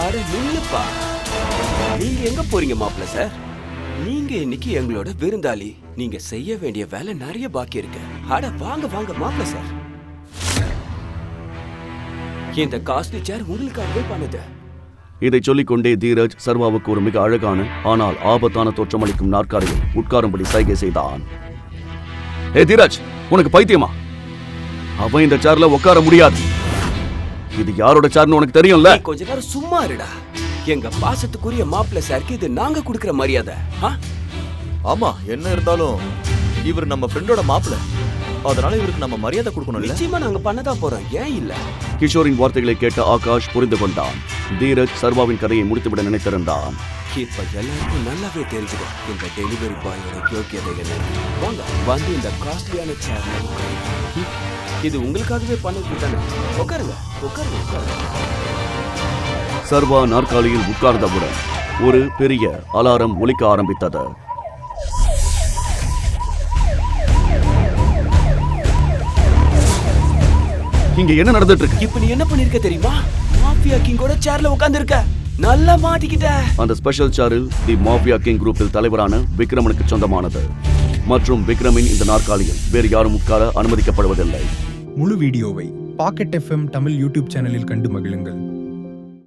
அட நில்லுப்பா. நீங்க எங்க போறீங்க மாப்பிள்ள சார்? நீங்க இன்னைக்கு எங்களோட விருந்தாளி. நீங்க செய்ய வேண்டிய வேலை நிறைய பாக்கி இருக்கு. அட வாங்க வாங்க மாப்பிள்ள சார். இந்த காஸ்ட்லி சேர் உங்களுக்காகவே பண்ணுது. இதை சொல்லிக்கொண்டே தீரஜ் சர்வாவுக்கு ஒரு மிக அழகான ஆனால் ஆபத்தான தோற்றமளிக்கும் நாற்காலியில் உட்காரும்படி சைகை செய்தான். ஏ தீரஜ், உனக்கு பைத்தியமா? அவன் இந்த சேர்ல உட்கார முடியாது. இது யாரோட சேர்னு உனக்கு தெரியும்ல? கொஞ்ச நேரம் சும்மா இருடா. எங்க பாசத்துக்குரிய மாப்பிள்ள சாருக்கு இது நாங்க கொடுக்கிற மரியாதை. ஆமா, என்ன இருந்தாலும் இவர் நம்ம ஃப்ரெண்டோட மாப்பிள்ள. அதனால இவருக்கு நம்ம மரியாதை கொடுக்கணும். நிச்சயமா நாங்க பண்ணதான் போறோம், ஏன் இல்ல? கிஷோரின் வார்த்தைகளை கேட்ட ஆகாஷ் புரிந்து கொண்டான். தீரஜ் சர்வாவின் கதையை முடித்துவிட நினைத்திருந்தான். இப்ப எல்லாருக்கும் நல்லாவே தெரிஞ்சிடும் இந்த டெலிவரி பாயோட யோக்கியதை என்ன. வாங்க வந்து இந்த காஸ்ட்லியான சேர்ல உட்காருங்க. இது உங்களுக்காகவே பண்ணது தானே. உட்காருங்க உட்காருங்க உட்காருங்க. சர்வா நாற்காலியில் உட்கார்ந்தவுடன் ஒரு பெரிய அலாரம் ஒலிக்க ஆரம்பித்தது. இங்க என்ன நடந்துட்டு இருக்கு? இப்ப நீ என்ன பண்ணிருக்க தெரியுமா? மாஃபியா கிங்கோட சேர்ல உட்கார்ந்திருக்க. நல்லா மாட்டிக்கிட்ட. அந்த ஸ்பெஷல் சேரில் தி மாஃபியா கிங் குரூப்பில் தலைவரான விக்ரமனுக்கு சொந்தமானது. மற்றும் விக்ரமின் இந்த நாற்காலியில் வேறு யாரும் உட்கார அனுமதிக்கப்படுவதில்லை. முழு வீடியோவை பாக்கெட் FM தமிழ் யூடியூப் சேனலில் கண்டு மகிழுங்கள்.